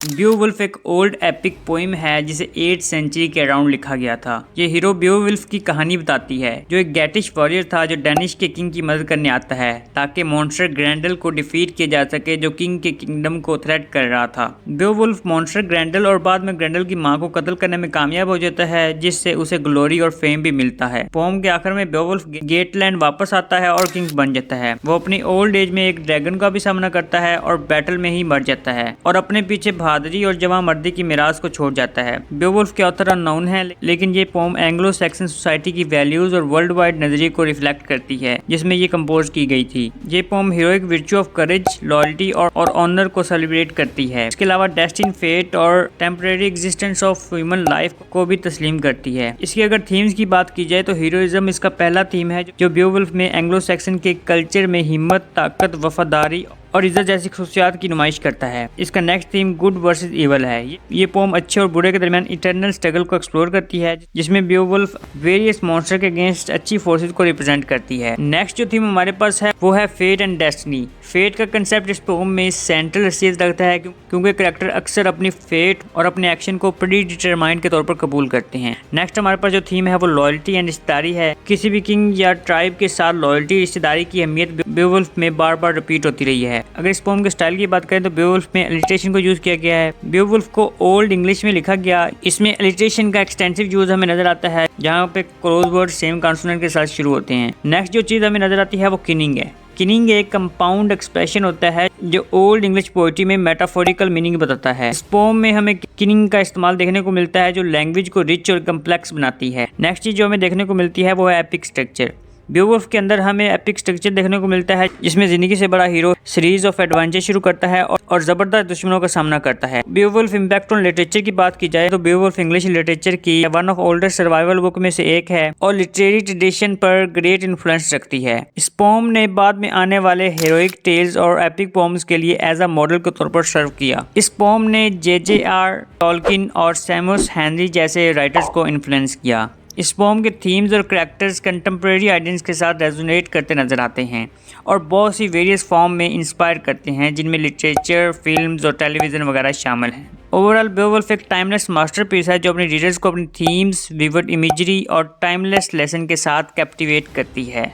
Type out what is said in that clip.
बेओवुल्फ एक old epic poem है जिसे 8th सेंचुरी के अराउंड लिखा गया था। ये हीरो बेओवुल्फ की कहानी बताती है, जो एक गैटिश वॉरियर था जो डेनिश के किंग की मदद करने आता है ताकि मॉन्स्टर ग्रैंडल को डिफीट किया जा सके जो किंग के किंगडम को थ्रेट कर रहा था। बेओवुल्फ मॉन्स्टर ग्रैंडल और बाद में ग्रैंडल की मां को कत्ल करने में कामयाब हो जाता है, जिससे उसे ग्लोरी और फेम भी मिलता है। पोम के आखिर में बेओवुल्फ गेटलैंड वापस आता है और किंग बन जाता है। वो अपनी ओल्ड एज में एक ड्रैगन का भी सामना करता है और बैटल में ही मर जाता है और अपने पीछे बहादुरी और जवां मर्दी की मिराज को छोड़ जाता है। बेओवुल्फ के ऑथर अननोन है, लेकिन ये पोम एंग्लो सैक्सन सोसाइटी की वैल्यूज और वर्ल्ड वाइड नजरिए को रिफ्लेक्ट करती है जिसमें ये कंपोज की गई थी। ये poem heroic virtue of courage, loyalty और ऑनर को सेलिब्रेट करती है। इसके अलावा डेस्टिन, फेट और temporary existence of human life को भी तस्लीम करती है। इसकी अगर थीम्स की बात की जाए तो हीरोइज्म इसका पहला थीम है जो बेओवुल्फ में एंग्लो सैक्सन के कल्चर में हिम्मत, ताकत, वफादारी और इज्जत जैसी खुशियात की नुमाइश करता है। इसका next theme good versus evil है। ये पोम अच्छे और बुरे के दरमियान इटर्नल स्ट्रगल को एक्सप्लोर करती है, जिसमें बेओवुल्फ वेरियस मॉन्स्टर के अगेंस्ट अच्छी फोर्सेस को रिप्रेजेंट करती है। नेक्स्ट जो थीम हमारे पास है वो है फेट एंड डेस्टिनी। फेट का कंसेप्ट इस पोम में सेंट्रल स्टेज लगता है क्योंकि कैरेक्टर अक्सर अपनी फेट और अपने एक्शन को प्री डिटरमाइंड के तौर पर कबूल करते हैं। नेक्स्ट हमारे पास जो थीम है वो लॉयल्टी एंड रिश्तेदारी है। किसी भी किंग या ट्राइब के साथ लॉयल्टी, रिश्तेदारी की अहमियत बेओवुल्फ में बार बार रिपीट होती रही है। अगर इस पोम के स्टाइल की बात करें तो बेओवुल्फ में अलिट्रेशन को यूज किया गया है। बेओवुल्फ को ओल्ड इंग्लिश में लिखा गया। इसमें अलिट्रेशन का एक्सटेंसिव यूज हमें नजर आता है, जहाँ पे क्लोज वर्ड सेम कॉन्सोनेंट के साथ शुरू होते हैं। नेक्स्ट जो चीज हमें नजर आती है वो किनिंग है। किनिंग एक कंपाउंड एक्सप्रेशन होता है जो ओल्ड इंग्लिश पोएट्री में मेटाफोरिकल मीनिंग बताता है। इस पोम में हमें किनिंग का इस्तेमाल देखने को मिलता है जो लैंग्वेज को रिच और कम्प्लेक्स बनाती है। नेक्स्ट चीज जो हमें देखने को मिलती है वो है एपिक स्ट्रक्चर। बेओवुल्फ के अंदर हमें एपिक स्ट्रक्चर देखने को मिलता है जिसमें जिंदगी से बड़ा हीरो सीरीज ऑफ एडवेंचर शुरू करता है और जबरदस्त दुश्मनों का सामना करता है। बेओवुल्फ इम्पैक्ट ऑन लिटरेचर की बात की जाए तो बेओवुल्फ इंग्लिश लिटरेचर की one of oldest survival book में से एक है और लिटरेरी ट्रेडिशन पर ग्रेट इन्फ्लुएंस रखती है। इस पोम ने बाद में आने वाले हीरोइक टेल्स और एपिक पोम्स के लिए एज अ मॉडल के तौर पर सर्व किया। इस पोम ने JJR टॉल्किन और सैमुअल हेनरी जैसे राइटर्स को इन्फ्लुएंस किया। इस पोम के थीम्स और कैरेक्टर्स कंटेम्प्रेरी आइडियंस के साथ रेजोनेट करते नजर आते हैं और बहुत सी वेरियस फॉर्म में इंस्पायर करते हैं, जिनमें लिटरेचर, फिल्म्स और टेलीविज़न वगैरह शामिल हैं। ओवरऑल बेओवुल्फ एक टाइमलेस मास्टरपीस है जो अपनी रीडर्स को अपनी थीम्स, विविड इमेजरी और टाइमलेस लेसन के साथ कैप्टिवेट करती है।